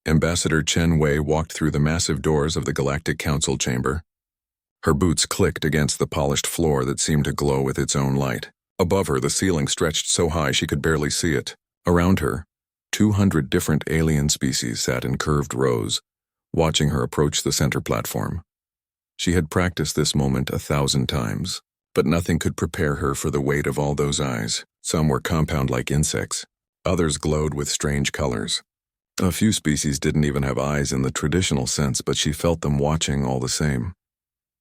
Ambassador Chen Wei walked through the massive doors of the Galactic Council chamber. Her boots clicked against the polished floor that seemed to glow with its own light. Above her, the ceiling stretched so high she could barely see it. Around her, 200 different alien species sat in curved rows, watching her approach the center platform. She had practiced this moment 1,000 times, but nothing could prepare her for the weight of all those eyes. Some were compound-like insects. Others glowed with strange colors. A few species didn't even have eyes in the traditional sense, but she felt them watching all the same.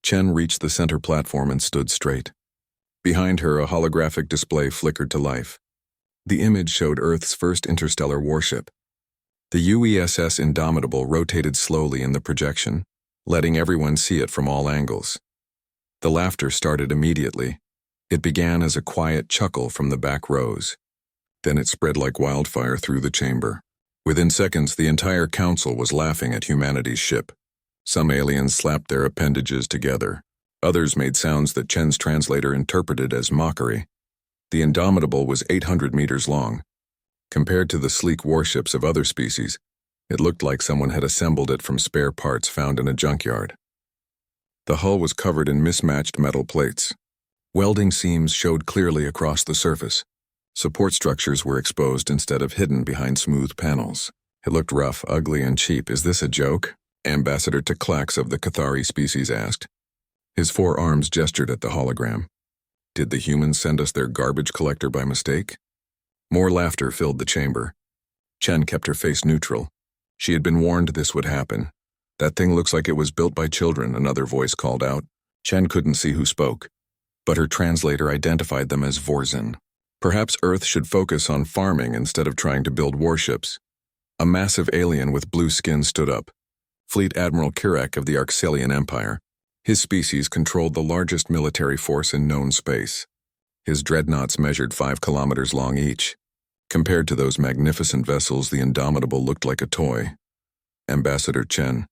Chen reached the center platform and stood straight. Behind her, a holographic display flickered to life. The image showed Earth's first interstellar warship. The UESS Indomitable rotated slowly in the projection, letting everyone see it from all angles. The laughter started immediately. It began as a quiet chuckle from the back rows. Then it spread like wildfire through the chamber. Within seconds, the entire council was laughing at humanity's ship. Some aliens slapped their appendages together. Others made sounds that Chen's translator interpreted as mockery. The Indomitable was 800 meters long. Compared to the sleek warships of other species, it looked like someone had assembled it from spare parts found in a junkyard. The hull was covered in mismatched metal plates. Welding seams showed clearly across the surface. Support structures were exposed instead of hidden behind smooth panels. It looked rough, ugly, and cheap. "Is this a joke?" Ambassador Teclax of the Cathari species asked. His 4 arms gestured at the hologram. Did the humans send us their garbage collector by mistake? More laughter filled the chamber. Chen kept her face neutral. She had been warned this would happen. "That thing looks like it was built by children," another voice called out. Chen couldn't see who spoke, but her translator identified them as Vorzin. Perhaps Earth should focus on farming instead of trying to build warships. A massive alien with blue skin stood up. Fleet Admiral Kirek of the Arxelian Empire. His species controlled the largest military force in known space. His dreadnoughts measured 5 kilometers long each. Compared to those magnificent vessels, the Indomitable looked like a toy. "Ambassador Chen,"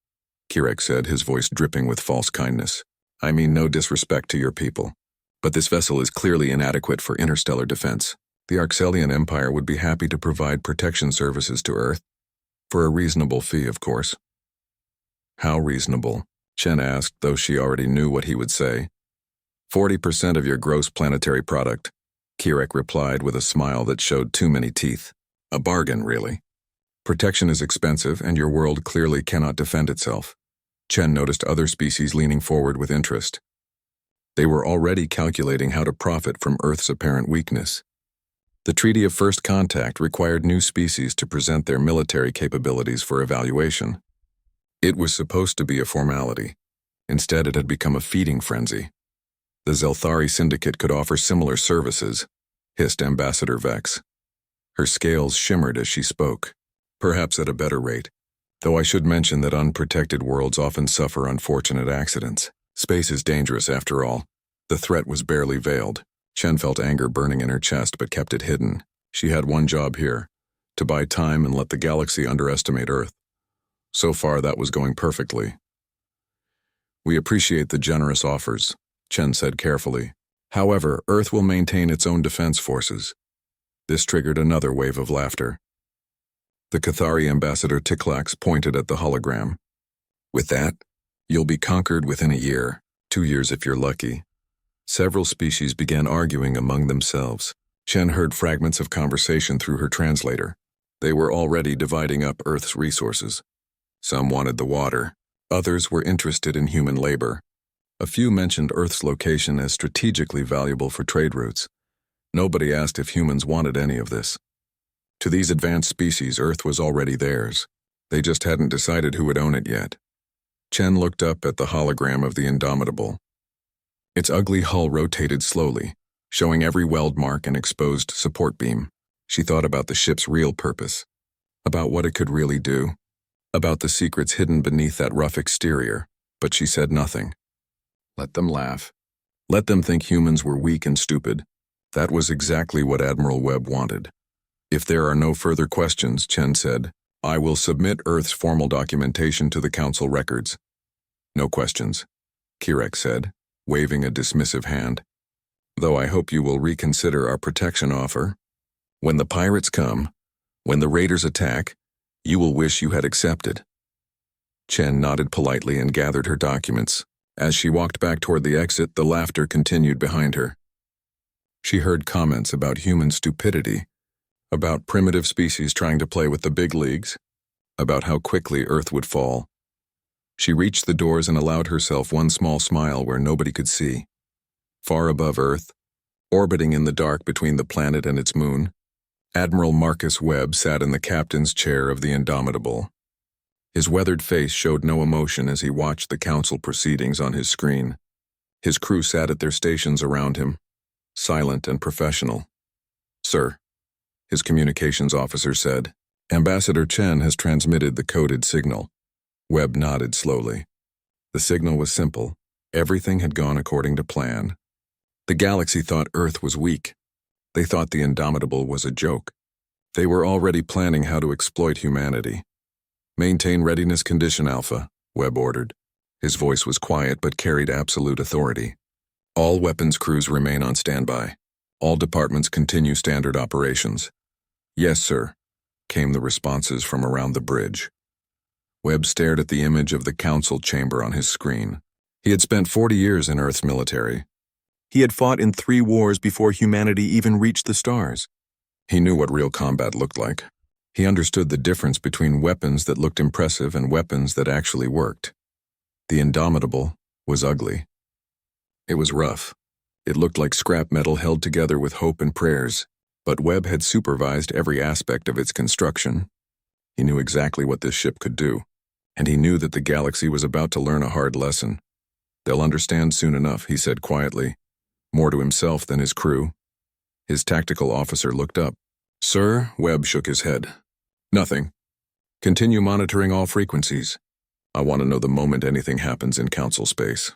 Kirek said, his voice dripping with false kindness. "I mean no disrespect to your people, but this vessel is clearly inadequate for interstellar defense. The Arxelian Empire would be happy to provide protection services to Earth, for a reasonable fee, of course." "How reasonable?" Chen asked, though she already knew what he would say. 40% of your gross planetary product," Kirek replied with a smile that showed too many teeth. "A bargain, really. Protection is expensive, and your world clearly cannot defend itself." Chen noticed other species leaning forward with interest. They were already calculating how to profit from Earth's apparent weakness. The Treaty of First Contact required new species to present their military capabilities for evaluation. It was supposed to be a formality. Instead, it had become a feeding frenzy. The Zelthari Syndicate could offer similar services, hissed Ambassador Vex. Her scales shimmered as she spoke, perhaps at a better rate, though I should mention that unprotected worlds often suffer unfortunate accidents. Space is dangerous after all. The threat was barely veiled. Chen felt anger burning in her chest but kept it hidden. She had one job here, to buy time and let the galaxy underestimate Earth. So far, that was going perfectly. "We appreciate the generous offers," Chen said carefully. "However, Earth will maintain its own defense forces." This triggered another wave of laughter. The Cathari ambassador Teclax pointed at the hologram. "With that, you'll be conquered within a year, 2 years if you're lucky." Several species began arguing among themselves. Chen heard fragments of conversation through her translator. They were already dividing up Earth's resources. Some wanted the water. Others were interested in human labor. A few mentioned Earth's location as strategically valuable for trade routes. Nobody asked if humans wanted any of this. To these advanced species, Earth was already theirs. They just hadn't decided who would own it yet. Chen looked up at the hologram of the Indomitable. Its ugly hull rotated slowly, showing every weld mark and exposed support beam. She thought about the ship's real purpose, about what it could really do, about the secrets hidden beneath that rough exterior, but she said nothing. Let them laugh. Let them think humans were weak and stupid. That was exactly what Admiral Webb wanted. "If there are no further questions," Chen said, "I will submit Earth's formal documentation to the Council records." "No questions," Kirek said, waving a dismissive hand. "Though I hope you will reconsider our protection offer. When the pirates come, when the raiders attack, You will wish you had accepted." Chen nodded politely and gathered her documents. As she walked back toward the exit, the laughter continued behind her. She heard comments about human stupidity, about primitive species trying to play with the big leagues, about how quickly Earth would fall. She reached the doors and allowed herself one small smile where nobody could see. Far above Earth, orbiting in the dark between the planet and its moon, Admiral Marcus Webb sat in the captain's chair of the Indomitable. His weathered face showed no emotion as he watched the council proceedings on his screen. His crew sat at their stations around him, silent and professional. "Sir," his communications officer said, "Ambassador Chen has transmitted the coded signal." Webb nodded slowly. The signal was simple. Everything had gone according to plan. The galaxy thought Earth was weak. They thought the Indomitable was a joke. They were already planning how to exploit humanity. "Maintain readiness condition, Alpha," Webb ordered. His voice was quiet but carried absolute authority. "All weapons crews remain on standby. All departments continue standard operations." "Yes, sir," came the responses from around the bridge. Webb stared at the image of the council chamber on his screen. He had spent 40 years in Earth's military. He had fought in 3 wars before humanity even reached the stars. He knew what real combat looked like. He understood the difference between weapons that looked impressive and weapons that actually worked. The Indomitable was ugly. It was rough. It looked like scrap metal held together with hope and prayers, but Webb had supervised every aspect of its construction. He knew exactly what this ship could do, and he knew that the galaxy was about to learn a hard lesson. "They'll understand soon enough," he said quietly, more to himself than his crew. His tactical officer looked up. "Sir," Webb shook his head. "Nothing. Continue monitoring all frequencies. I want to know the moment anything happens in council space."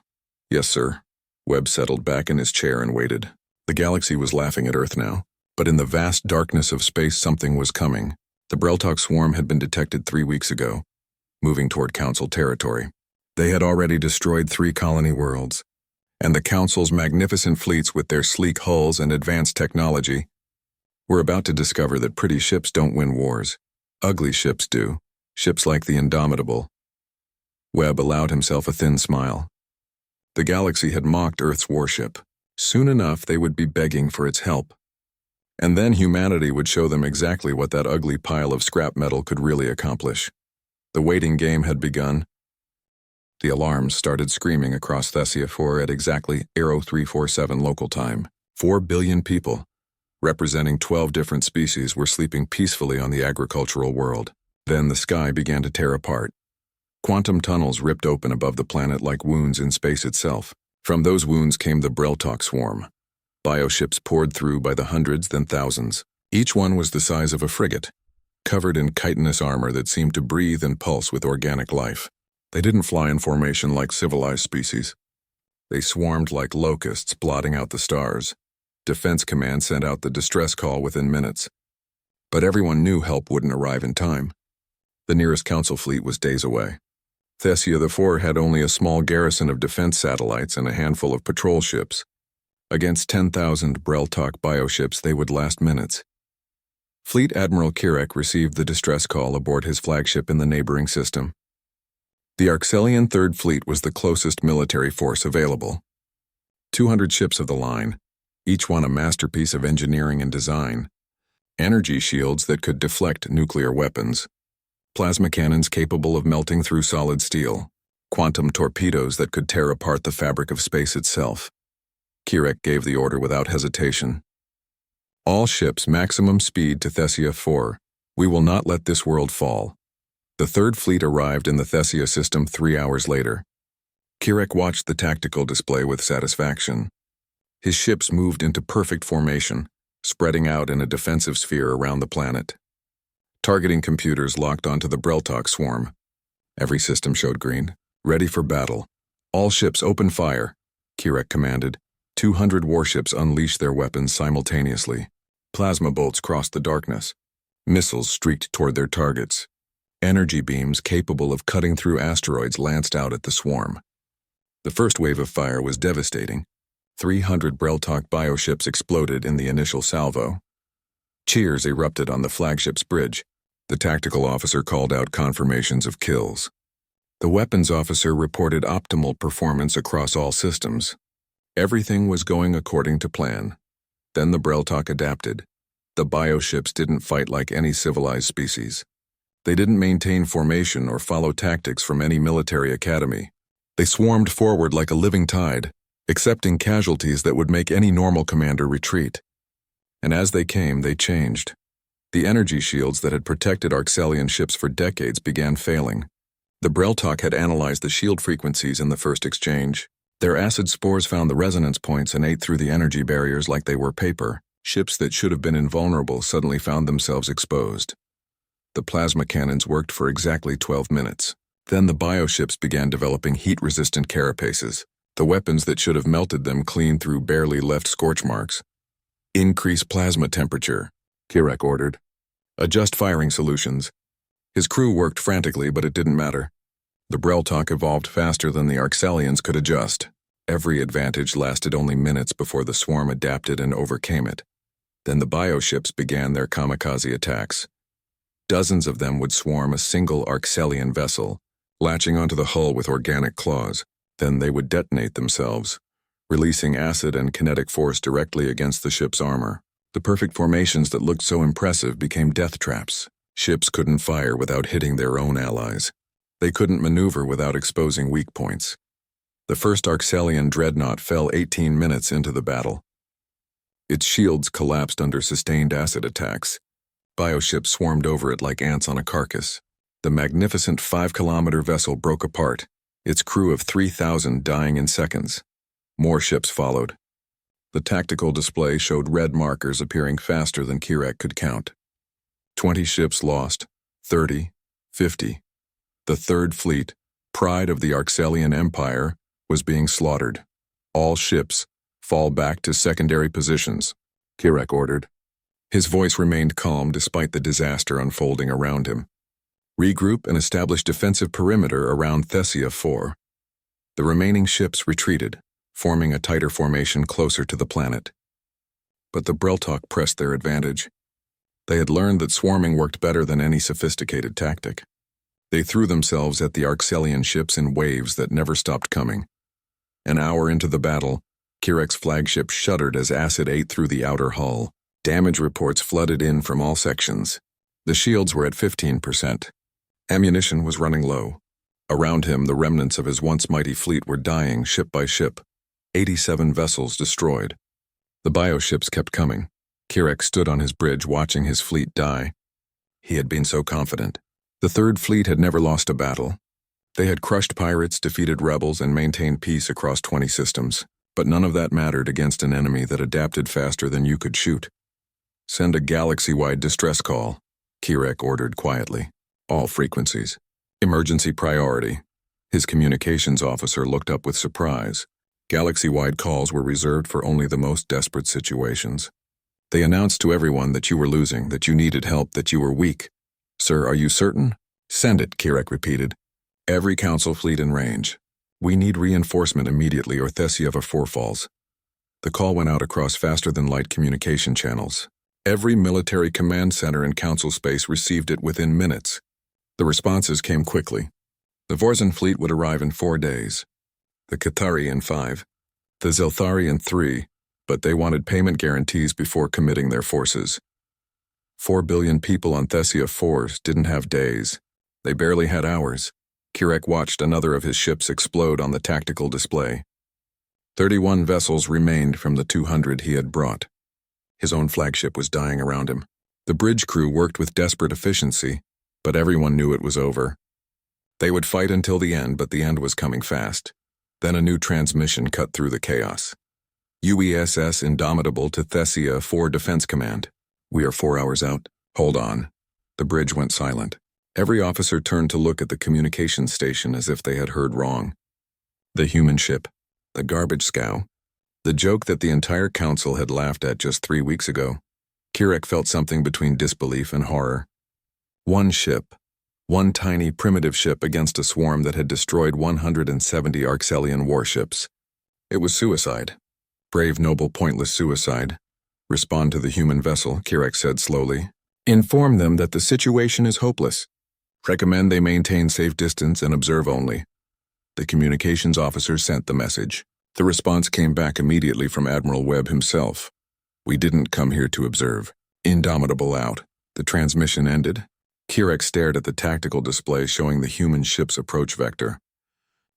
"Yes, sir." Webb settled back in his chair and waited. The galaxy was laughing at Earth now, but in the vast darkness of space something was coming. The Breltok swarm had been detected 3 weeks ago, moving toward council territory. They had already destroyed 3 colony worlds, and the council's magnificent fleets with their sleek hulls and advanced technology were about to discover that pretty ships don't win wars. Ugly ships do, ships like the Indomitable. Webb allowed himself a thin smile. The galaxy had mocked Earth's warship. Soon enough they would be begging for its help. And then humanity would show them exactly what that ugly pile of scrap metal could really accomplish. The waiting game had begun. The alarms started screaming across Thessia 4 at exactly 0347 local time. 4 billion people, representing 12 different species, were sleeping peacefully on the agricultural world. Then the sky began to tear apart. Quantum tunnels ripped open above the planet like wounds in space itself. From those wounds came the Breltok swarm. Bioships poured through by the hundreds, then thousands. Each one was the size of a frigate, covered in chitinous armor that seemed to breathe and pulse with organic life. They didn't fly in formation like civilized species. They swarmed like locusts, blotting out the stars. Defense Command sent out the distress call within minutes. But everyone knew help wouldn't arrive in time. The nearest council fleet was days away. Thessia 4 had only a small garrison of defense satellites and a handful of patrol ships. Against 10,000 Breltok bioships, they would last minutes. Fleet Admiral Kirek received the distress call aboard his flagship in the neighboring system. The Arxelian Third Fleet was the closest military force available. 200 ships of the line, each one a masterpiece of engineering and design. Energy shields that could deflect nuclear weapons. Plasma cannons capable of melting through solid steel. Quantum torpedoes that could tear apart the fabric of space itself. Kirek gave the order without hesitation. "All ships maximum speed to Thessia 4. We will not let this world fall." The Third Fleet arrived in the Thessia system 3 hours later. Kirek watched the tactical display with satisfaction. His ships moved into perfect formation, spreading out in a defensive sphere around the planet. Targeting computers locked onto the Breltok swarm. Every system showed green. "Ready for battle. All ships open fire," Kirek commanded. 200 warships unleashed their weapons simultaneously. Plasma bolts crossed the darkness. Missiles streaked toward their targets. Energy beams capable of cutting through asteroids lanced out at the swarm. The first wave of fire was devastating. 300 Breltok bioships exploded in the initial salvo. Cheers erupted on the flagship's bridge. The tactical officer called out confirmations of kills. The weapons officer reported optimal performance across all systems. Everything was going according to plan. Then the Breltok adapted. The bioships didn't fight like any civilized species. They didn't maintain formation or follow tactics from any military academy. They swarmed forward like a living tide, accepting casualties that would make any normal commander retreat. And as they came, they changed. The energy shields that had protected Arxelian ships for decades began failing. The Breltok had analyzed the shield frequencies in the first exchange. Their acid spores found the resonance points and ate through the energy barriers like they were paper. Ships that should have been invulnerable suddenly found themselves exposed. The plasma cannons worked for exactly 12 minutes. Then the bioships began developing heat-resistant carapaces. The weapons that should have melted them clean through barely left scorch marks. Increase plasma temperature, Kirek ordered. Adjust firing solutions. His crew worked frantically, but it didn't matter. The Breltok evolved faster than the Arxelians could adjust. Every advantage lasted only minutes before the swarm adapted and overcame it. Then the bioships began their kamikaze attacks. Dozens of them would swarm a single Arxelian vessel, latching onto the hull with organic claws. Then they would detonate themselves, releasing acid and kinetic force directly against the ship's armor. The perfect formations that looked so impressive became death traps. Ships couldn't fire without hitting their own allies. They couldn't maneuver without exposing weak points. The first Arxelian dreadnought fell 18 minutes into the battle. Its shields collapsed under sustained acid attacks. Bioships swarmed over it like ants on a carcass. The magnificent 5-kilometer vessel broke apart, its crew of 3,000 dying in seconds. More ships followed. The tactical display showed red markers appearing faster than Kirek could count. 20 ships lost, 30, 50. The Third Fleet, pride of the Arxelian Empire, was being slaughtered. All ships, fall back to secondary positions, Kirek ordered. His voice remained calm despite the disaster unfolding around him. Regroup and establish defensive perimeter around Thessia 4. The remaining ships retreated, forming a tighter formation closer to the planet. But the Breltok pressed their advantage. They had learned that swarming worked better than any sophisticated tactic. They threw themselves at the Arxelian ships in waves that never stopped coming. An hour into the battle, Kirek's flagship shuddered as acid ate through the outer hull. Damage reports flooded in from all sections. The shields were at 15%. Ammunition was running low. Around him, the remnants of his once mighty fleet were dying ship by ship. 87 vessels destroyed. The bioships kept coming. Kirek stood on his bridge watching his fleet die. He had been so confident. The Third Fleet had never lost a battle. They had crushed pirates, defeated rebels, and maintained peace across 20 systems. But none of that mattered against an enemy that adapted faster than you could shoot. Send a galaxy-wide distress call, Kirek ordered quietly. All frequencies. Emergency priority. His communications officer looked up with surprise. Galaxy-wide calls were reserved for only the most desperate situations. They announced to everyone that you were losing, that you needed help, that you were weak. Sir, are you certain? Send it, Kirek repeated. Every council fleet in range. We need reinforcement immediately or Thessia 4 falls. The call went out across faster-than-light communication channels. Every military command center in council space received it within minutes. The responses came quickly. The Vorzan fleet would arrive in 4 days. The Qatari in 5. The Zelthari in 3, but they wanted payment guarantees before committing their forces. 4 billion people on Thessia 4s didn't have days. They barely had hours. Kirek watched another of his ships explode on the tactical display. 31 vessels remained from the 200 he had brought. His own flagship was dying around him. The bridge crew worked with desperate efficiency, but everyone knew it was over. They would fight until the end, but the end was coming fast. Then a new transmission cut through the chaos. UESS Indomitable to Thessia 4 Defense Command. We are 4 hours out. Hold on. The bridge went silent. Every officer turned to look at the communications station as if they had heard wrong. The human ship. The garbage scow. The joke that the entire council had laughed at just 3 weeks ago. Kirek felt something between disbelief and horror. One ship. One tiny, primitive ship against a swarm that had destroyed 170 Arxelian warships. It was suicide. Brave, noble, pointless suicide. Respond to the human vessel, Kirek said slowly. Inform them that the situation is hopeless. Recommend they maintain safe distance and observe only. The communications officer sent the message. The response came back immediately from Admiral Webb himself. We didn't come here to observe. Indomitable out. The transmission ended. Kirek stared at the tactical display showing the human ship's approach vector.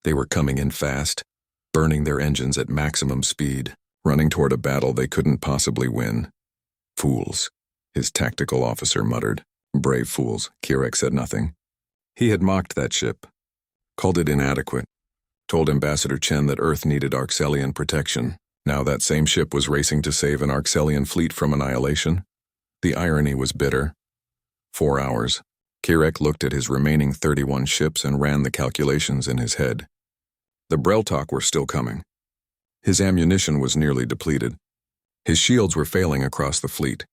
They were coming in fast, burning their engines at maximum speed, running toward a battle they couldn't possibly win. Fools, his tactical officer muttered. Brave fools, Kirek said nothing. He had mocked that ship, called it inadequate, told Ambassador Chen that Earth needed Arxelian protection. Now that same ship was racing to save an Arxelian fleet from annihilation. The irony was bitter. 4 hours. Kirek looked at his remaining 31 ships and ran the calculations in his head. The Breltok were still coming. His ammunition was nearly depleted. His shields were failing across the fleet.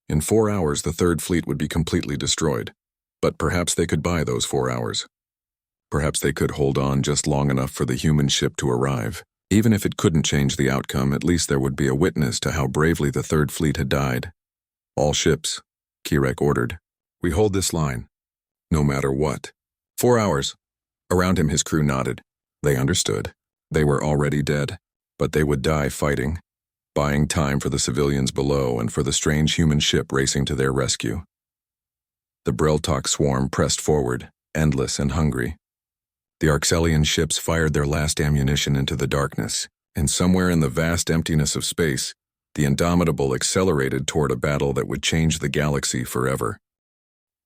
In 4 hours, the Third Fleet would be completely destroyed. But perhaps they could buy those 4 hours. Perhaps they could hold on just long enough for the human ship to arrive. Even if it couldn't change the outcome, at least there would be a witness to how bravely the Third Fleet had died. All ships, Kirek ordered. We hold this line, no matter what. 4 hours. Around him his crew nodded. They understood. They were already dead, but they would die fighting, buying time for the civilians below and for the strange human ship racing to their rescue. The Breltok swarm pressed forward, endless and hungry. The Arxelian ships fired their last ammunition into the darkness, and somewhere in the vast emptiness of space, the Indomitable accelerated toward a battle that would change the galaxy forever.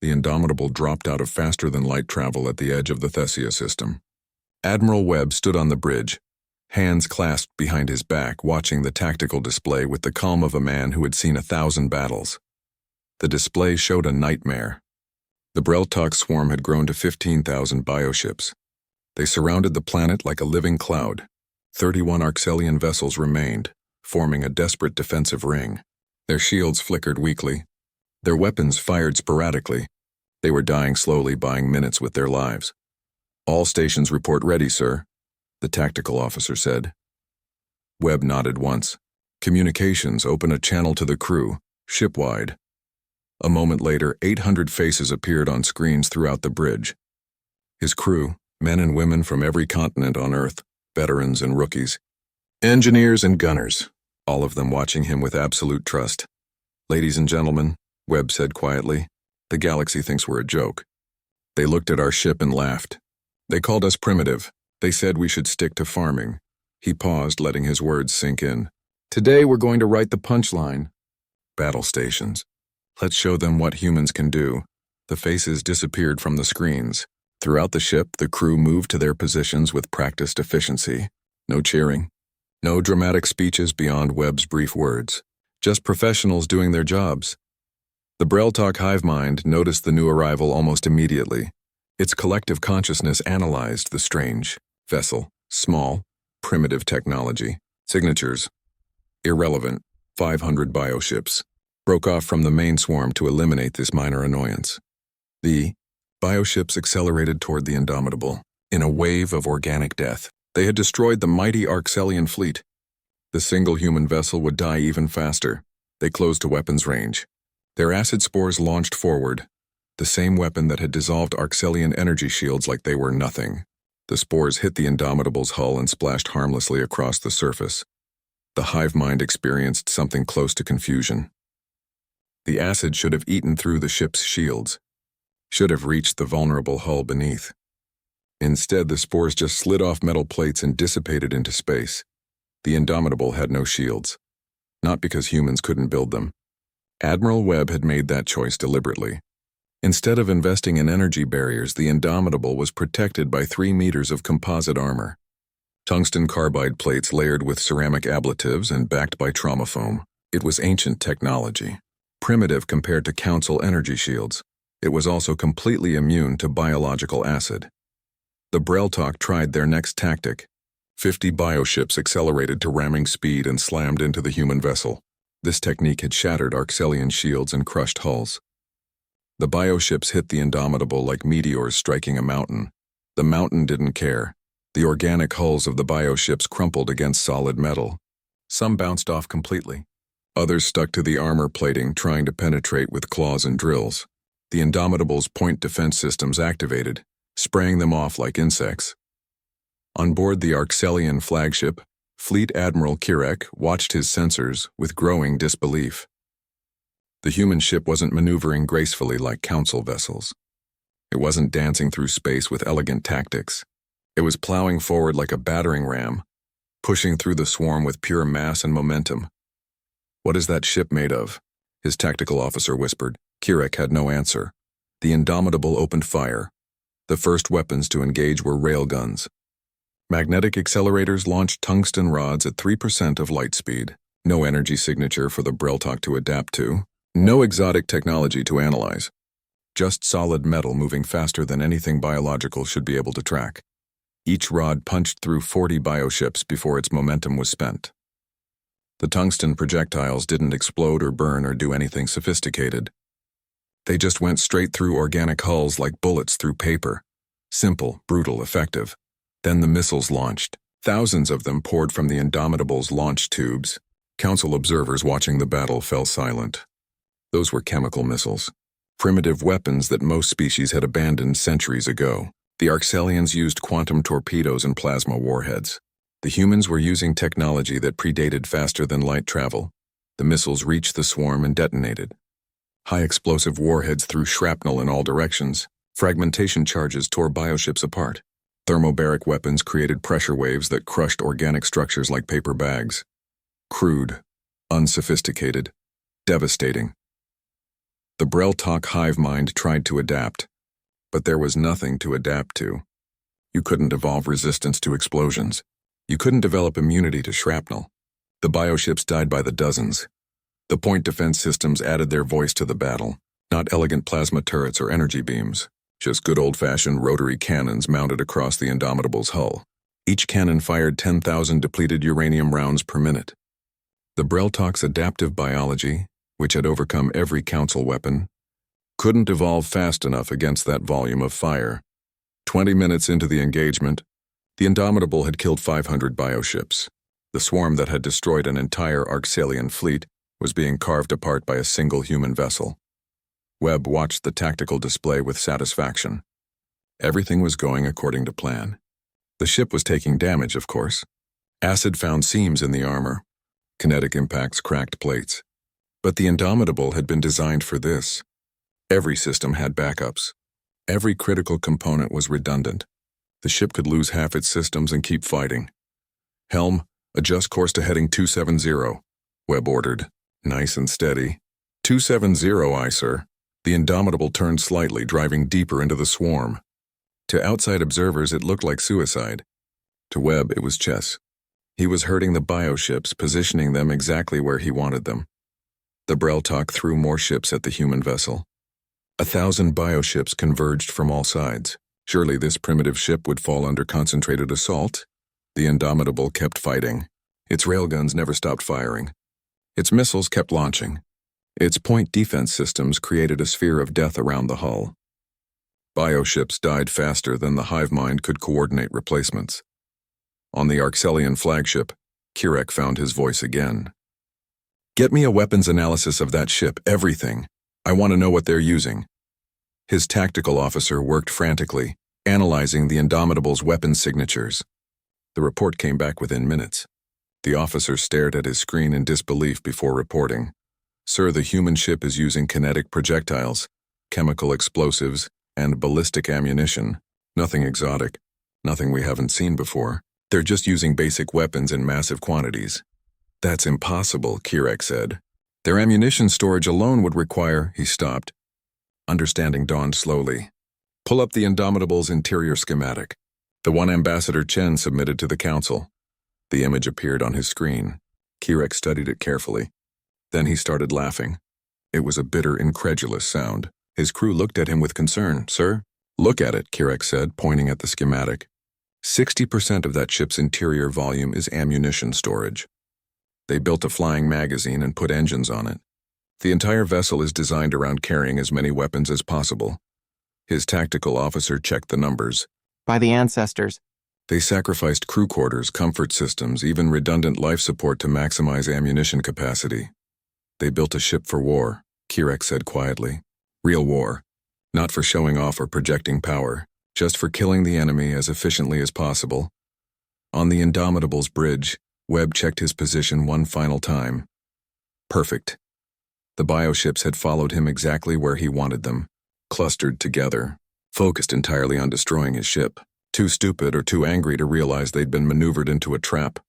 The Indomitable dropped out of faster-than-light travel at the edge of the Thesia system. Admiral Webb stood on the bridge, hands clasped behind his back, watching the tactical display with the calm of a man who had seen 1,000 battles. The display showed a nightmare. The Breltok swarm had grown to 15,000 bioships. They surrounded the planet like a living cloud. 31 Arxelian vessels remained, forming a desperate defensive ring. Their shields flickered weakly. Their weapons fired sporadically. They were dying slowly, buying minutes with their lives. All stations report ready, sir, the tactical officer said. Webb nodded once. Communications, open a channel to the crew, shipwide. A moment later, 800 faces appeared on screens throughout the bridge. His crew, men and women from every continent on Earth, veterans and rookies, engineers and gunners, all of them watching him with absolute trust. Ladies and gentlemen, Webb said quietly, the galaxy thinks we're a joke. They looked at our ship and laughed. They called us primitive. They said we should stick to farming. He paused, letting his words sink in. Today we're going to write the punchline. Battle stations. Let's show them what humans can do. The faces disappeared from the screens. Throughout the ship, the crew moved to their positions with practiced efficiency. No cheering. No dramatic speeches beyond Webb's brief words. Just professionals doing their jobs. The Breltok hive mind noticed the new arrival almost immediately. Its collective consciousness analyzed the strange vessel, small, primitive technology, signatures, irrelevant, 500 bioships, broke off from the main swarm to eliminate this minor annoyance. The bioships accelerated toward the Indomitable, in a wave of organic death. They had destroyed the mighty Arxelian fleet. The single human vessel would die even faster. They closed to weapons range. Their acid spores launched forward, the same weapon that had dissolved Arxelian energy shields like they were nothing. The spores hit the Indomitable's hull and splashed harmlessly across the surface. The hive mind experienced something close to confusion. The acid should have eaten through the ship's shields, should have reached the vulnerable hull beneath. Instead, the spores just slid off metal plates and dissipated into space. The Indomitable had no shields, not because humans couldn't build them. Admiral Webb had made that choice deliberately. Instead of investing in energy barriers, the Indomitable was protected by 3 meters of composite armor. Tungsten carbide plates layered with ceramic ablatives and backed by trauma foam. It was ancient technology, primitive compared to Council energy shields. It was also completely immune to biological acid. The Breltok tried their next tactic. 50 bioships accelerated to ramming speed and slammed into the human vessel. This technique had shattered Arxelian shields and crushed hulls. The bioships hit the Indomitable like meteors striking a mountain. The mountain didn't care. The organic hulls of the bioships crumpled against solid metal. Some bounced off completely. Others stuck to the armor plating, trying to penetrate with claws and drills. The Indomitable's point defense systems activated, spraying them off like insects. On board the Arxelian flagship, Fleet Admiral Kirek watched his sensors with growing disbelief. The human ship wasn't maneuvering gracefully like council vessels. It wasn't dancing through space with elegant tactics. It was plowing forward like a battering ram, pushing through the swarm with pure mass and momentum. "What is that ship made of?" his tactical officer whispered. Kirek had no answer. The Indomitable opened fire. The first weapons to engage were railguns. Magnetic accelerators launched tungsten rods at 3% of light speed. No energy signature for the Breltok to adapt to. No exotic technology to analyze. Just solid metal moving faster than anything biological should be able to track. Each rod punched through 40 bioships before its momentum was spent. The tungsten projectiles didn't explode or burn or do anything sophisticated. They just went straight through organic hulls like bullets through paper. Simple, brutal, effective. Then the missiles launched. Thousands of them poured from the Indomitable's launch tubes. Council observers watching the battle fell silent. Those were chemical missiles. Primitive weapons that most species had abandoned centuries ago. The Arxelians used quantum torpedoes and plasma warheads. The humans were using technology that predated faster than light travel. The missiles reached the swarm and detonated. High explosive warheads threw shrapnel in all directions. Fragmentation charges tore bioships apart. Thermobaric weapons created pressure waves that crushed organic structures like paper bags. Crude, unsophisticated, devastating. The Breltok hive mind tried to adapt, but there was nothing to adapt to. You couldn't evolve resistance to explosions. You couldn't develop immunity to shrapnel. The bioships died by the dozens. The point defense systems added their voice to the battle, not elegant plasma turrets or energy beams, just good old-fashioned rotary cannons mounted across the Indomitable's hull. Each cannon fired 10,000 depleted uranium rounds per minute. The Breltok's adaptive biology, which had overcome every council weapon, couldn't evolve fast enough against that volume of fire. 20 minutes into the engagement, the Indomitable had killed 500 bioships. The swarm that had destroyed an entire Arxelian fleet was being carved apart by a single human vessel. Webb watched the tactical display with satisfaction. Everything was going according to plan. The ship was taking damage, of course. Acid found seams in the armor. Kinetic impacts cracked plates. But the Indomitable had been designed for this. Every system had backups. Every critical component was redundant. The ship could lose half its systems and keep fighting. "Helm, adjust course to heading 270, Webb ordered. Nice and steady. 270, aye, sir. The Indomitable turned slightly, driving deeper into the swarm. To outside observers, it looked like suicide. To Webb, it was chess. He was hurting the bioships, positioning them exactly where he wanted them. The Breltok threw more ships at the human vessel. 1,000 bioships converged from all sides. Surely this primitive ship would fall under concentrated assault? The Indomitable kept fighting. Its railguns never stopped firing. Its missiles kept launching. Its point defense systems created a sphere of death around the hull. Bioships died faster than the hive mind could coordinate replacements. On the Arxelian flagship, Kirek found his voice again. "Get me a weapons analysis of that ship, everything. I want to know what they're using." His tactical officer worked frantically, analyzing the Indomitable's weapons signatures. The report came back within minutes. The officer stared at his screen in disbelief before reporting. "Sir, the human ship is using kinetic projectiles, chemical explosives, and ballistic ammunition. Nothing exotic, nothing we haven't seen before. They're just using basic weapons in massive quantities." "That's impossible," Kirek said. "Their ammunition storage alone would require—" He stopped. Understanding dawned slowly. "Pull up the Indomitable's interior schematic. The one Ambassador Chen submitted to the Council." The image appeared on his screen. Kirek studied it carefully. Then he started laughing. It was a bitter, incredulous sound. His crew looked at him with concern. "Sir?" "Look at it," Kirek said, pointing at the schematic. 60% of that ship's interior volume is ammunition storage. They built a flying magazine and put engines on it. The entire vessel is designed around carrying as many weapons as possible. His tactical officer checked the numbers. "By the ancestors." They sacrificed crew quarters, comfort systems, even redundant life support to maximize ammunition capacity. They built a ship for war, Kirek said quietly. Real war. Not for showing off or projecting power, just for killing the enemy as efficiently as possible. On the Indomitable's bridge, Webb checked his position one final time. Perfect. The bioships had followed him exactly where he wanted them, clustered together, focused entirely on destroying his ship, too stupid or too angry to realize they'd been maneuvered into a trap.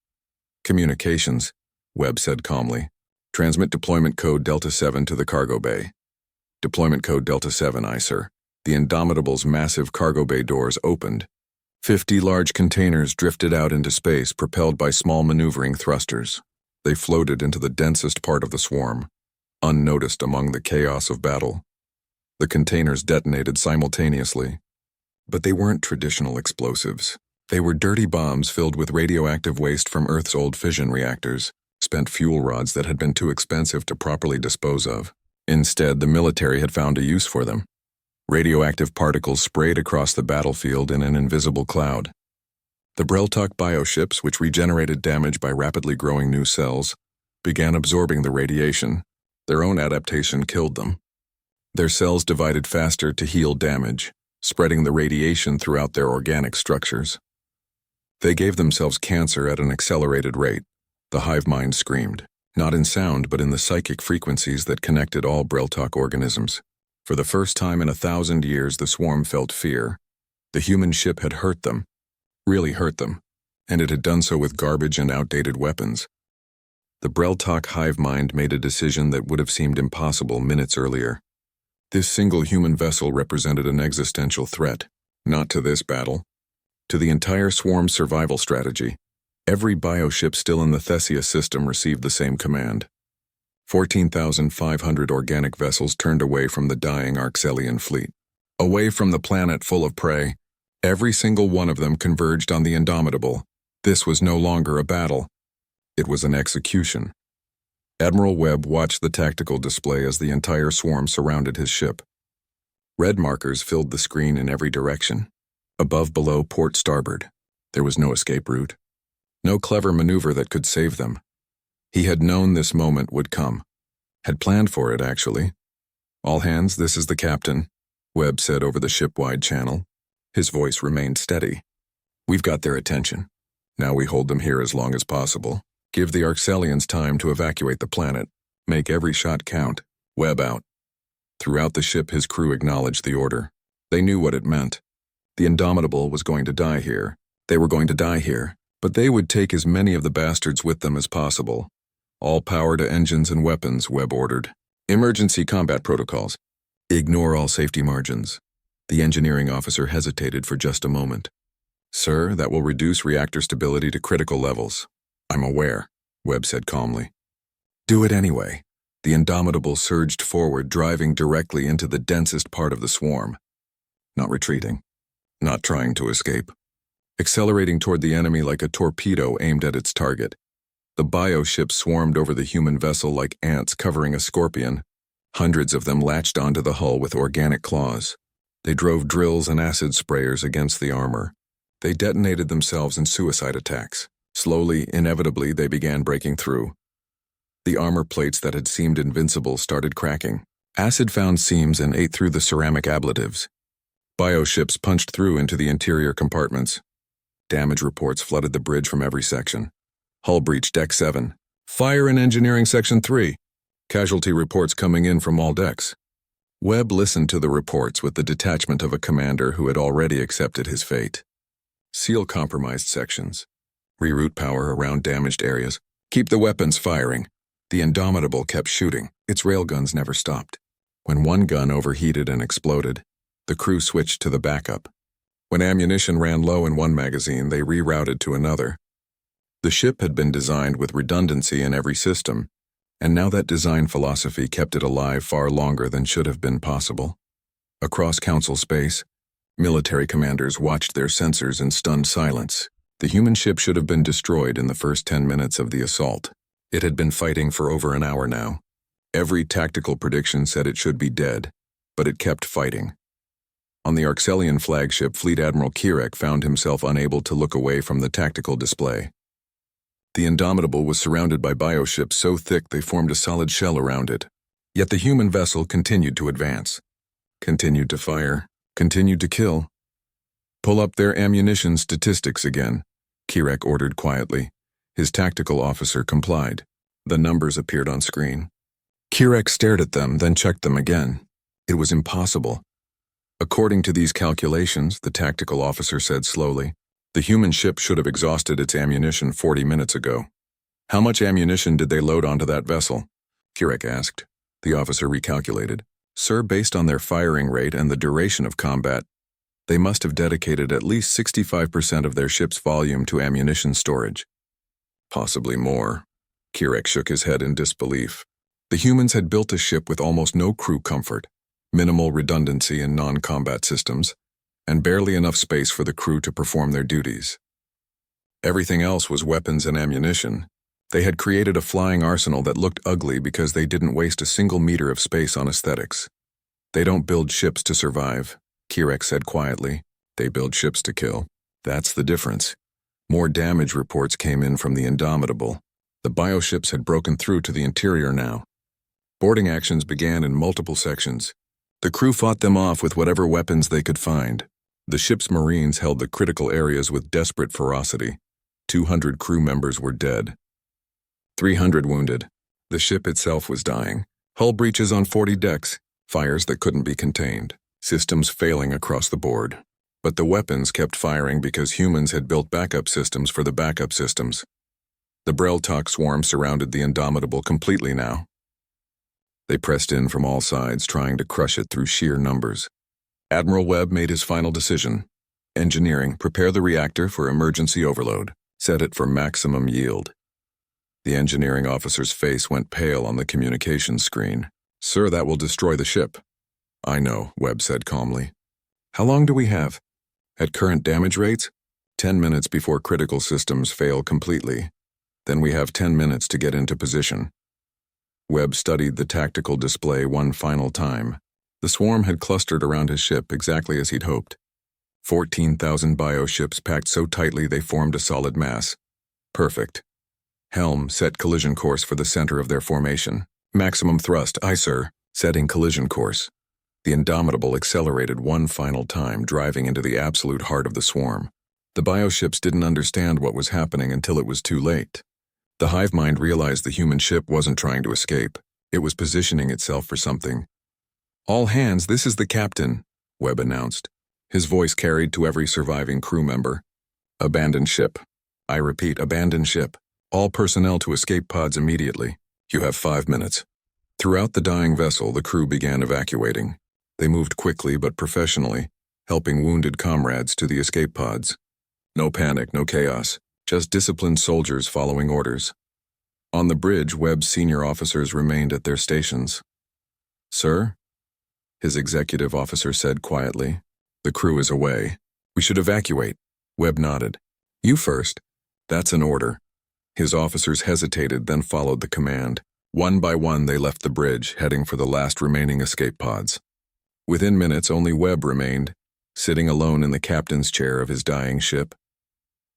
Communications, Webb said calmly. Transmit deployment code Delta 7 to the cargo bay. Deployment code Delta 7, aye, sir. The Indomitable's massive cargo bay doors opened. 50 large containers drifted out into space, propelled by small maneuvering thrusters. They floated into the densest part of the swarm, unnoticed among the chaos of battle. The containers detonated simultaneously. But they weren't traditional explosives. They were dirty bombs filled with radioactive waste from Earth's old fission reactors, spent fuel rods that had been too expensive to properly dispose of. Instead, the military had found a use for them. Radioactive particles sprayed across the battlefield in an invisible cloud. The Breltok bioships, which regenerated damage by rapidly growing new cells, began absorbing the radiation. Their own adaptation killed them. Their cells divided faster to heal damage, spreading the radiation throughout their organic structures. They gave themselves cancer at an accelerated rate. The hive mind screamed, not in sound but in the psychic frequencies that connected all Breltok organisms. For the first time in 1,000 years, the swarm felt fear. The human ship had hurt them, really hurt them, and it had done so with garbage and outdated weapons. The Breltok hive mind made a decision that would have seemed impossible minutes earlier. This single human vessel represented an existential threat, not to this battle, to the entire swarm's survival strategy. Every bioship still in the Theseus system received the same command. 14,500 organic vessels turned away from the dying Arxelian fleet. Away from the planet full of prey, every single one of them converged on the Indomitable. This was no longer a battle. It was an execution. Admiral Webb watched the tactical display as the entire swarm surrounded his ship. Red markers filled the screen in every direction. Above, below, port, starboard. There was no escape route. No clever maneuver that could save them. He had known this moment would come. Had planned for it, actually. All hands, this is the captain, Webb said over the ship-wide channel. His voice remained steady. We've got their attention. Now we hold them here as long as possible. Give the Arxelians time to evacuate the planet. Make every shot count. Webb out. Throughout the ship, his crew acknowledged the order. They knew what it meant. The Indomitable was going to die here. They were going to die here, but they would take as many of the bastards with them as possible. All power to engines and weapons, Webb ordered. Emergency combat protocols. Ignore all safety margins. The engineering officer hesitated for just a moment. Sir, that will reduce reactor stability to critical levels. I'm aware, Webb said calmly. Do it anyway. The Indomitable surged forward, driving directly into the densest part of the swarm. Not retreating. Not trying to escape. Accelerating toward the enemy like a torpedo aimed at its target. The bioship swarmed over the human vessel like ants covering a scorpion. Hundreds of them latched onto the hull with organic claws. They drove drills and acid sprayers against the armor. They detonated themselves in suicide attacks. Slowly, inevitably, they began breaking through. The armor plates that had seemed invincible started cracking. Acid found seams and ate through the ceramic ablatives. Bioships punched through into the interior compartments. Damage reports flooded the bridge from every section. Hull breach Deck 7. Fire in Engineering Section 3. Casualty reports coming in from all decks. Webb listened to the reports with the detachment of a commander who had already accepted his fate. Seal compromised sections. Reroute power around damaged areas. Keep the weapons firing. The Indomitable kept shooting. Its railguns never stopped. When one gun overheated and exploded, the crew switched to the backup. When ammunition ran low in one magazine, they rerouted to another. The ship had been designed with redundancy in every system, and now that design philosophy kept it alive far longer than should have been possible. Across Council space, military commanders watched their sensors in stunned silence. The human ship should have been destroyed in the first 10 minutes of the assault. It had been fighting for over an hour now. Every tactical prediction said it should be dead, but it kept fighting. On the Arxelian flagship, Fleet Admiral Kirek found himself unable to look away from the tactical display. The Indomitable was surrounded by bioships so thick they formed a solid shell around it. Yet the human vessel continued to advance, continued to fire, continued to kill. "Pull up their ammunition statistics again," Kirek ordered quietly. His tactical officer complied. The numbers appeared on screen. Kirek stared at them, then checked them again. It was impossible. "According to these calculations," the tactical officer said slowly, "the human ship should have exhausted its ammunition 40 minutes ago." "How much ammunition did they load onto that vessel?" Kirek asked. The officer recalculated. "Sir, based on their firing rate and the duration of combat, they must have dedicated at least 65% of their ship's volume to ammunition storage." "Possibly more." Kirek shook his head in disbelief. The humans had built a ship with almost no crew comfort, minimal redundancy in non-combat systems, and barely enough space for the crew to perform their duties. Everything else was weapons and ammunition. They had created a flying arsenal that looked ugly because they didn't waste a single meter of space on aesthetics. "They don't build ships to survive," Kirek said quietly. "They build ships to kill. That's the difference." More damage reports came in from the Indomitable. The bioships had broken through to the interior now. Boarding actions began in multiple sections. The crew fought them off with whatever weapons they could find. The ship's Marines held the critical areas with desperate ferocity. 200 crew members were dead. 300 wounded. The ship itself was dying. Hull breaches on 40 decks, fires that couldn't be contained, systems failing across the board. But the weapons kept firing because humans had built backup systems for the backup systems. The Breltok swarm surrounded the Indomitable completely now. They pressed in from all sides, trying to crush it through sheer numbers. Admiral Webb made his final decision. "Engineering, prepare the reactor for emergency overload. Set it for maximum yield." The engineering officer's face went pale on the communications screen. "Sir, that will destroy the ship." "I know," Webb said calmly. "How long do we have?" "At current damage rates, 10 minutes before critical systems fail completely. Then we have 10 minutes to get into position." Webb studied the tactical display one final time. The swarm had clustered around his ship exactly as he'd hoped. 14,000 bioships packed so tightly they formed a solid mass. Perfect. "Helm, set collision course for the center of their formation." "Maximum thrust, aye sir." Setting collision course. The Indomitable accelerated one final time, driving into the absolute heart of the swarm. The bioships didn't understand what was happening until it was too late. The hive mind realized the human ship wasn't trying to escape. It was positioning itself for something. "All hands, this is the captain," Webb announced. His voice carried to every surviving crew member. "Abandon ship. I repeat, abandon ship. All personnel to escape pods immediately. You have 5 minutes." Throughout the dying vessel, the crew began evacuating. They moved quickly but professionally, helping wounded comrades to the escape pods. No panic, no chaos. Just disciplined soldiers following orders. On the bridge, Webb's senior officers remained at their stations. "Sir?" his executive officer said quietly. "The crew is away. We should evacuate." Webb nodded. "You first." "That's an order." His officers hesitated, then followed the command. One by one, they left the bridge, heading for the last remaining escape pods. Within minutes, only Webb remained, sitting alone in the captain's chair of his dying ship.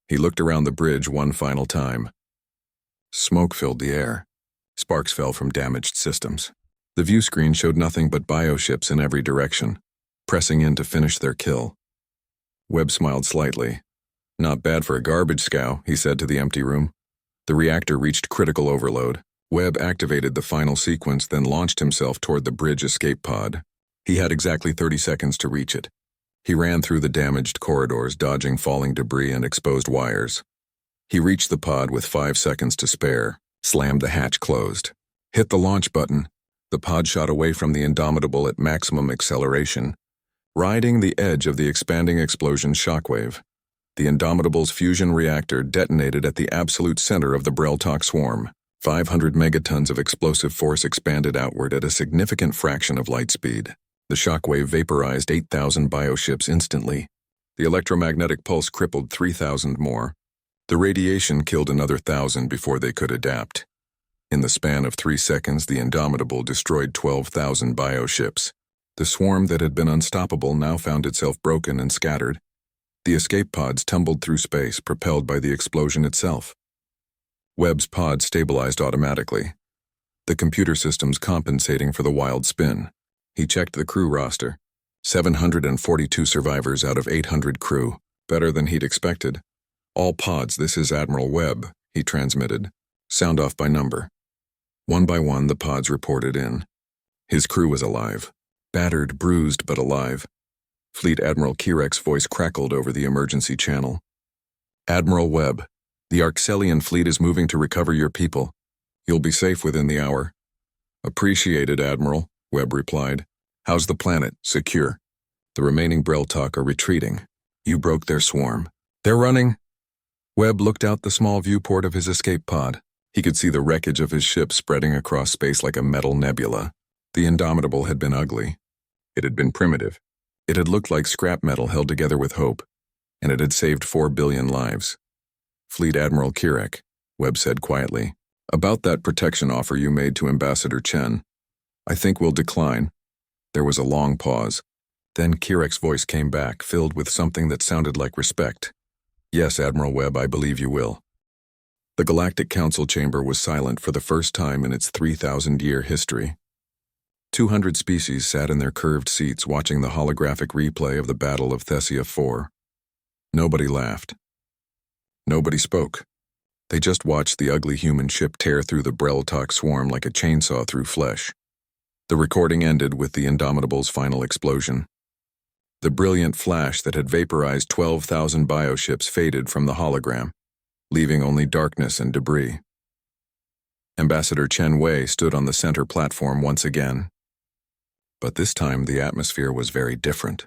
He looked around the bridge one final time. Smoke filled the air. Sparks fell from damaged systems. The view screen showed nothing but bioships in every direction, pressing in to finish their kill. Webb smiled slightly. "Not bad for a garbage scow," he said to the empty room. The reactor reached critical overload. Webb activated the final sequence, then launched himself toward the bridge escape pod. He had exactly 30 seconds to reach it. He ran through the damaged corridors, dodging falling debris and exposed wires. He reached the pod with 5 seconds to spare, slammed the hatch closed. Hit the launch button. The pod shot away from the Indomitable at maximum acceleration, riding the edge of the expanding explosion's shockwave. The Indomitable's fusion reactor detonated at the absolute center of the Breltok swarm. 500 megatons of explosive force expanded outward at a significant fraction of light speed. The shockwave vaporized 8,000 bioships instantly. The electromagnetic pulse crippled 3,000 more. The radiation killed another 1,000 before they could adapt. In the span of 3 seconds, the Indomitable destroyed 12,000 bioships. The swarm that had been unstoppable now found itself broken and scattered. The escape pods tumbled through space, propelled by the explosion itself. Webb's pod stabilized automatically, the computer systems compensating for the wild spin. He checked the crew roster. 742 survivors out of 800 crew, better than he'd expected. All pods, this is Admiral Webb, he transmitted. Sound off by number. One by one, the pods reported in. His crew was alive. Battered, bruised, but alive. Fleet Admiral Kirek's voice crackled over the emergency channel. Admiral Webb, the Arxelian fleet is moving to recover your people. You'll be safe within the hour. Appreciated, Admiral, Webb replied. How's the planet? Secure. The remaining Breltok are retreating. You broke their swarm. They're running. Webb looked out the small viewport of his escape pod. He could see the wreckage of his ship spreading across space like a metal nebula. The Indomitable had been ugly. It had been primitive. It had looked like scrap metal held together with hope, and it had saved 4 billion lives. Fleet Admiral Kirek, Webb said quietly, about that protection offer you made to Ambassador Chen. I think we'll decline. There was a long pause. Then Kirek's voice came back, filled with something that sounded like respect. Yes, Admiral Webb, I believe you will. The Galactic Council chamber was silent for the first time in its 3,000-year history. 200 species sat in their curved seats watching the holographic replay of the Battle of Thessia 4. Nobody laughed. Nobody spoke. They just watched the ugly human ship tear through the Breltok swarm like a chainsaw through flesh. The recording ended with the Indomitable's final explosion. The brilliant flash that had vaporized 12,000 bioships faded from the hologram, leaving only darkness and debris. Ambassador Chen Wei stood on the center platform once again. But this time the atmosphere was very different.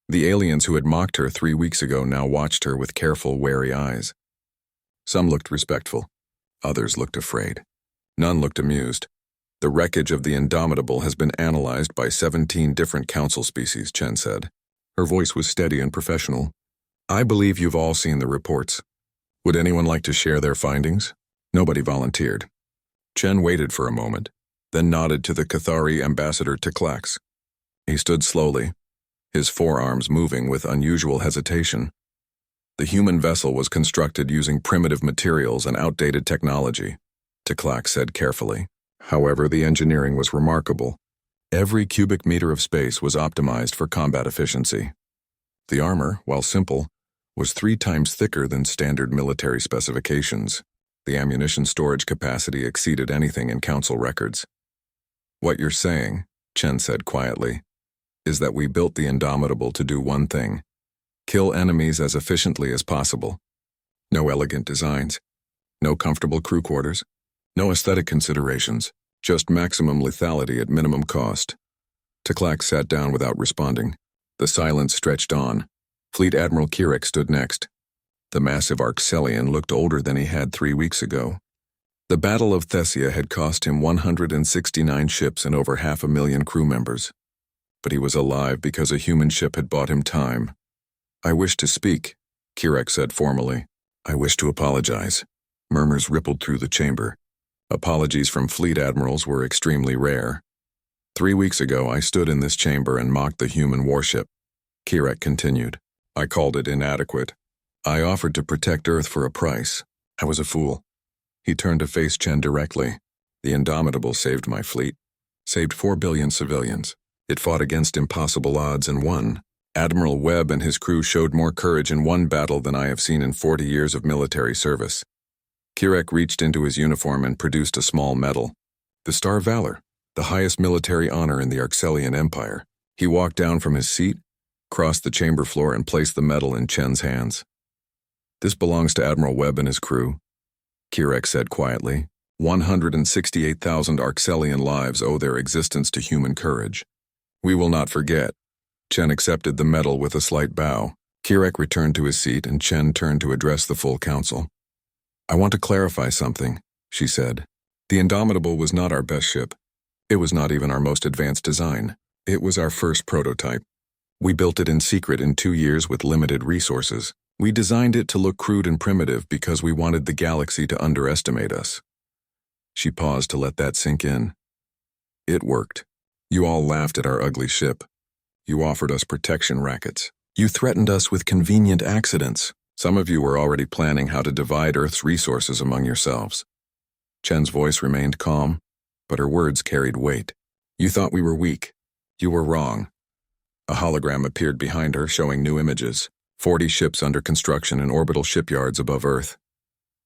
The aliens who had mocked her 3 weeks ago now watched her with careful, wary eyes. Some looked respectful. Others looked afraid. None looked amused. The wreckage of the Indomitable has been analyzed by 17 different council species, Chen said. Her voice was steady and professional. I believe you've all seen the reports. Would anyone like to share their findings? Nobody volunteered. Chen waited for a moment, then nodded to the Cathari ambassador Teclax. He stood slowly, his forearms moving with unusual hesitation. The human vessel was constructed using primitive materials and outdated technology, Teclax said carefully. However, the engineering was remarkable. Every cubic meter of space was optimized for combat efficiency. The armor, while simple, was 3 times thicker than standard military specifications. The ammunition storage capacity exceeded anything in council records. What you're saying, Chen said quietly, is that we built the Indomitable to do one thing: kill enemies as efficiently as possible. No elegant designs, no comfortable crew quarters, no aesthetic considerations, just maximum lethality at minimum cost. Teclax sat down without responding. The silence stretched on. Fleet Admiral Kirek stood next. The massive Arxelian looked older than he had 3 weeks ago. The Battle of Thessia had cost him 169 ships and over 500,000 crew members. But he was alive because a human ship had bought him time. I wish to speak, Kirek said formally. I wish to apologize. Murmurs rippled through the chamber. Apologies from fleet admirals were extremely rare. 3 weeks ago, I stood in this chamber and mocked the human warship. Kirek continued. I called it inadequate. I offered to protect Earth for a price. I was a fool. He turned to face Chen directly. The Indomitable saved my fleet. Saved 4 billion civilians. It fought against impossible odds and won. Admiral Webb and his crew showed more courage in one battle than I have seen in 40 years of military service. Kirek reached into his uniform and produced a small medal. The Star of Valor, the highest military honor in the Arxelian Empire. He walked down from his seat, crossed the chamber floor, and placed the medal in Chen's hands. This belongs to Admiral Webb and his crew, Kirek said quietly. 168,000 Arxelian lives owe their existence to human courage. We will not forget. Chen accepted the medal with a slight bow. Kirek returned to his seat and Chen turned to address the full council. I want to clarify something, she said. The Indomitable was not our best ship. It was not even our most advanced design. It was our first prototype. We built it in secret in 2 years with limited resources. We designed it to look crude and primitive because we wanted the galaxy to underestimate us. She paused to let that sink in. It worked. You all laughed at our ugly ship. You offered us protection rackets. You threatened us with convenient accidents. Some of you were already planning how to divide Earth's resources among yourselves. Chen's voice remained calm, but her words carried weight. You thought we were weak. You were wrong. A hologram appeared behind her, showing new images. 40 ships under construction in orbital shipyards above Earth.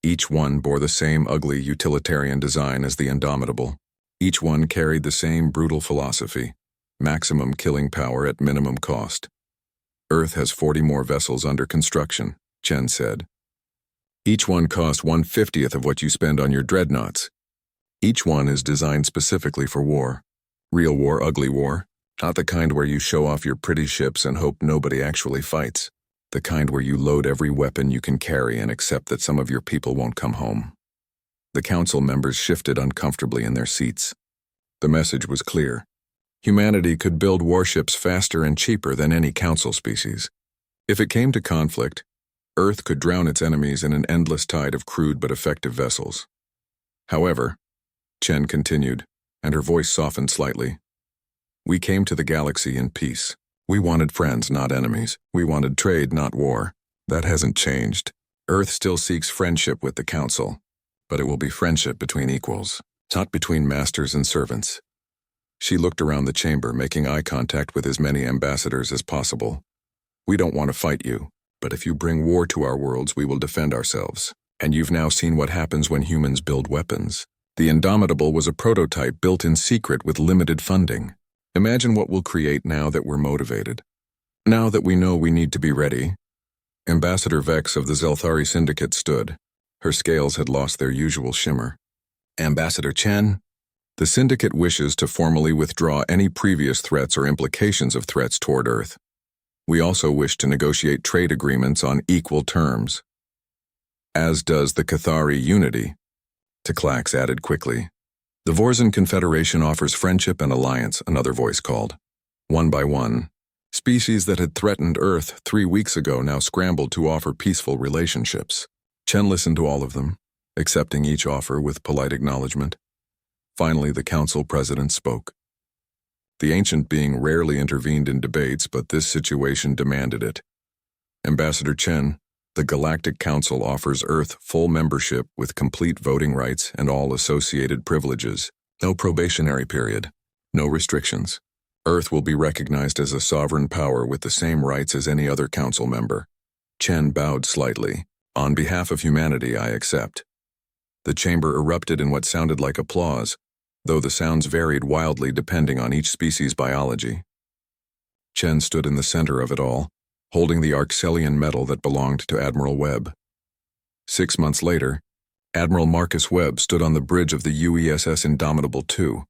Each one bore the same ugly utilitarian design as the Indomitable. Each one carried the same brutal philosophy: maximum killing power at minimum cost. Earth has 40 more vessels under construction, Chen said. Each one cost 1/50th of what you spend on your dreadnoughts. Each one is designed specifically for war. Real war, ugly war. Not the kind where you show off your pretty ships and hope nobody actually fights. The kind where you load every weapon you can carry and accept that some of your people won't come home. The council members shifted uncomfortably in their seats. The message was clear. Humanity could build warships faster and cheaper than any council species. If it came to conflict, Earth could drown its enemies in an endless tide of crude but effective vessels. However, Chen continued, and her voice softened slightly, we came to the galaxy in peace. We wanted friends, not enemies. We wanted trade, not war. That hasn't changed. Earth still seeks friendship with the Council, but it will be friendship between equals, not between masters and servants. She looked around the chamber, making eye contact with as many ambassadors as possible. We don't want to fight you, but if you bring war to our worlds, we will defend ourselves. And you've now seen what happens when humans build weapons. The Indomitable was a prototype built in secret with limited funding. Imagine what we'll create now that we're motivated. Now that we know we need to be ready. Ambassador Vex of the Zelthari Syndicate stood. Her scales had lost their usual shimmer. Ambassador Chen, the Syndicate wishes to formally withdraw any previous threats or implications of threats toward Earth. We also wish to negotiate trade agreements on equal terms. As does the Cathari Unity, Teclax added quickly. The Vorzan Confederation offers friendship and alliance, another voice called. One by one, species that had threatened Earth 3 weeks ago now scrambled to offer peaceful relationships. Chen listened to all of them, accepting each offer with polite acknowledgement. Finally, the council president spoke. The ancient being rarely intervened in debates, but this situation demanded it. Ambassador Chen, the Galactic Council offers Earth full membership with complete voting rights and all associated privileges. No probationary period. No restrictions. Earth will be recognized as a sovereign power with the same rights as any other council member. Chen bowed slightly. On behalf of humanity, I accept. The chamber erupted in what sounded like applause, though the sounds varied wildly depending on each species' biology. Chen stood in the center of it all, holding the Arxelian medal that belonged to Admiral Webb. 6 months later, Admiral Marcus Webb stood on the bridge of the UESS Indomitable II.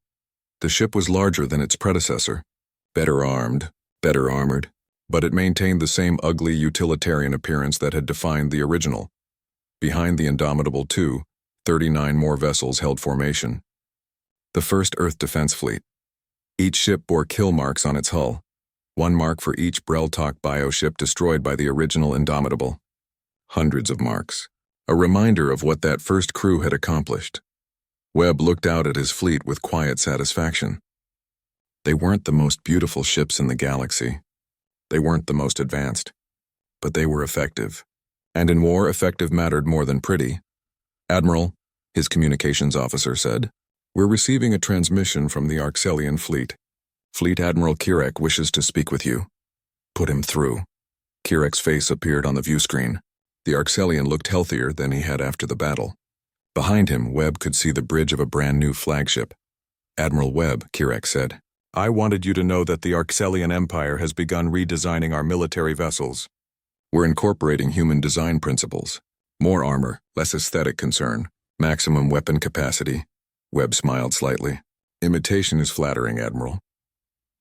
The ship was larger than its predecessor, better armed, better armored, but it maintained the same ugly utilitarian appearance that had defined the original. Behind the Indomitable II, 39 more vessels held formation. The first Earth Defense Fleet. Each ship bore kill marks on its hull, 1 mark for each Breltok bioship destroyed by the original Indomitable. Hundreds of marks. A reminder of what that first crew had accomplished. Webb looked out at his fleet with quiet satisfaction. They weren't the most beautiful ships in the galaxy. They weren't the most advanced. But they were effective. And in war, effective mattered more than pretty. Admiral, his communications officer said, we're receiving a transmission from the Arxelian fleet. Fleet Admiral Kirek wishes to speak with you. Put him through. Kirek's face appeared on the view screen. The Arxelian looked healthier than he had after the battle. Behind him, Webb could see the bridge of a brand new flagship. Admiral Webb, Kirek said, I wanted you to know that the Arxelian Empire has begun redesigning our military vessels. We're incorporating human design principles. More armor, less aesthetic concern, maximum weapon capacity. Webb smiled slightly. Imitation is flattering, Admiral.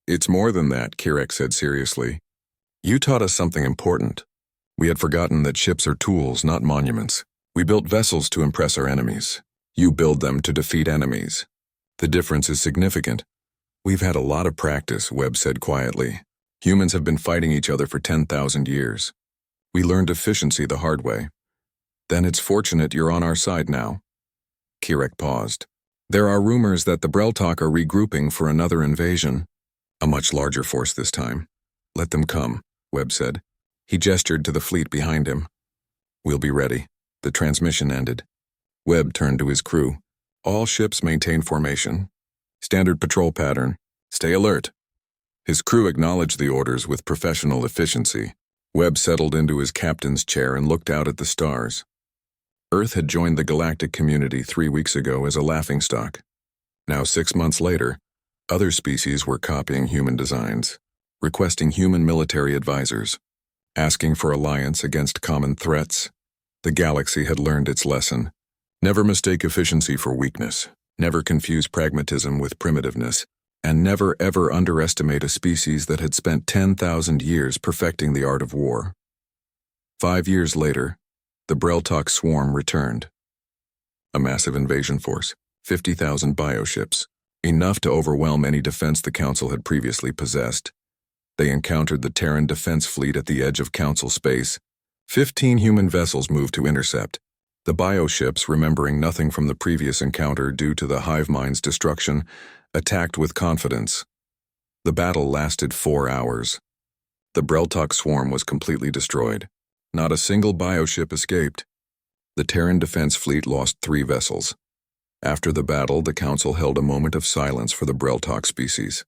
It's more than that, Kirek said seriously. You taught us something important. We had forgotten that ships are tools, not monuments. We built vessels to impress our enemies. You build them to defeat enemies. The difference is significant. We've had a lot of practice, Webb said quietly. Humans have been fighting each other for 10,000 years. We learned efficiency the hard way. Then it's fortunate you're on our side now. Kirek paused. There are rumors that the Breltok are regrouping for another invasion. A much larger force this time. Let them come, Webb said. He gestured to the fleet behind him. We'll be ready. The transmission ended. Webb turned to his crew. All ships maintain formation. Standard patrol pattern. Stay alert. His crew acknowledged the orders with professional efficiency. Webb settled into his captain's chair and looked out at the stars. Earth had joined the galactic community 3 weeks ago as a laughingstock. Now 6 months later, other species were copying human designs, requesting human military advisors, asking for alliance against common threats. The galaxy had learned its lesson. Never mistake efficiency for weakness, never confuse pragmatism with primitiveness, and never ever underestimate a species that had spent 10,000 years perfecting the art of war. 5 years later, the Breltok swarm returned. A massive invasion force, 50,000 bioships, enough to overwhelm any defense the Council had previously possessed. They encountered the Terran defense fleet at the edge of Council space. 15 human vessels moved to intercept. The bioships, remembering nothing from the previous encounter due to the hive mind's destruction, attacked with confidence. The battle lasted 4 hours. The Breltok swarm was completely destroyed. Not a single bioship escaped. The Terran defense fleet lost 3 vessels. After the battle, the Council held a moment of silence for the Breltok species.